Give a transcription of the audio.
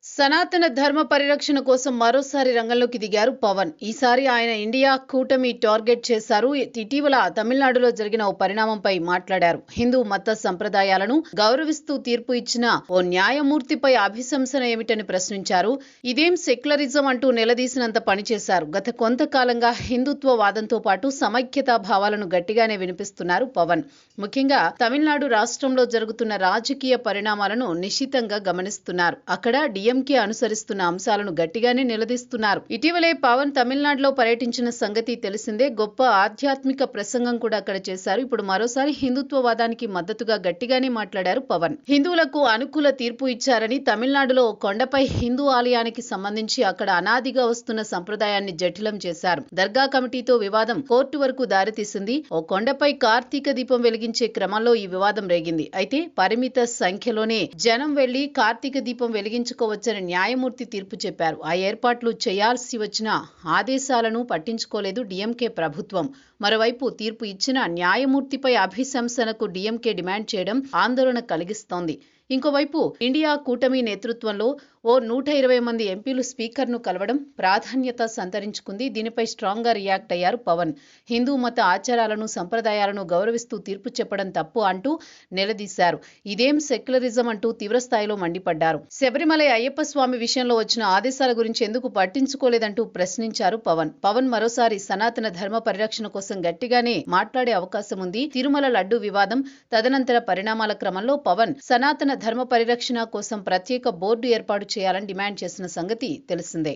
సనాతన ధర్మ పరిరక్షణ కోసం మరోసారి రంగంలోకి దిగారు పవన్. ఈసారి ఆయన ఇండియా కూటమి టార్గెట్ చేశారు. ఇటీవల తమిళనాడులో జరిగిన ఓ పరిణామంపై మాట్లాడారు. హిందూ మత సంప్రదాయాలను గౌరవిస్తూ తీర్పు ఇచ్చిన ఓ న్యాయమూర్తిపై అభిశంసన ఏమిటని ప్రశ్నించారు. ఇదేం సెక్యులరిజం అంటూ నిలదీసినంత పనిచేశారు. గత కొంతకాలంగా హిందుత్వ వాదంతో పాటు సమైక్యతా భావాలను గట్టిగానే వినిపిస్తున్నారు పవన్. ముఖ్యంగా తమిళనాడు రాష్ట్రంలో జరుగుతున్న రాజకీయ పరిణామాలను నిశితంగా గమనిస్తున్నారు. అక్కడ డిఎంకే అనుసరిస్తున్న అంశాలను గట్టిగానే నిలదీస్తున్నారు. ఇటీవలే పవన్ తమిళనాడులో పర్యటించిన సంగతి తెలిసిందే. గొప్ప ఆధ్యాత్మిక ప్రసంగం కూడా అక్కడ చేశారు. ఇప్పుడు మరోసారి హిందుత్వవాదానికి మద్దతుగా గట్టిగానే మాట్లాడారు పవన్. హిందువులకు అనుకూల తీర్పు ఇచ్చారని, తమిళనాడులో కొండపై హిందూ ఆలయానికి సంబంధించి అక్కడ అనాదిగా వస్తున్న సంప్రదాయాన్ని జటిలం చేశారు. దర్గా కమిటీతో వివాదం కోర్టు వరకు దారితీసింది. ఓ కొండపై కార్తీక దీపం వెలిగించే క్రమంలో ఈ వివాదం రేగింది. అయితే పరిమిత సంఖ్యలోనే జనం వెళ్లి కార్తీక దీపం వెలిగించుకోవచ్చని న్యాయమూర్తి తీర్పు చెప్పారు. ఆ ఏర్పాట్లు చేయాల్సి వచ్చిన ఆదేశాలను పట్టించుకోలేదు డిఎంకే ప్రభుత్వం. మరోవైపు తీర్పు ఇచ్చిన న్యాయమూర్తిపై అభిశంసనకు డిఎంకే డిమాండ్ చేయడం ఆందోళన కలిగిస్తోంది. ఇంకోవైపు ఇండియా కూటమి నేతృత్వంలో ఓ 120 మంది ఎంపీలు స్పీకర్ను కలవడం ప్రాధాన్యత సంతరించుకుంది. దీనిపై స్ట్రాంగ్ గా రియాక్ట్ అయ్యారు పవన్. హిందూ మత ఆచారాలను, సంప్రదాయాలను గౌరవిస్తూ తీర్పు చెప్పడం తప్పు అంటూ నిలదీశారు. ఇదేం సెక్యులరిజం అంటూ తీవ్రస్థాయిలో మండిపడ్డారు. శబరిమల అయ్యప్ప స్వామి విషయంలో వచ్చిన ఆదేశాల గురించి ఎందుకు పట్టించుకోలేదంటూ ప్రశ్నించారు పవన్. పవన్ మరోసారి సనాతన ధర్మ పరిరక్షణ కోసం గట్టిగానే మాట్లాడే అవకాశం ఉంది. తిరుమల లడ్డు వివాదం తదనంతర పరిణామాల క్రమంలో పవన్ సనాతన ధర్మ పరిరక్షణ కోసం ప్రత్యేక బోర్డు ఏర్పాటు చేయాలని డిమాండ్ చేసిన సంగతి తెలిసిందే.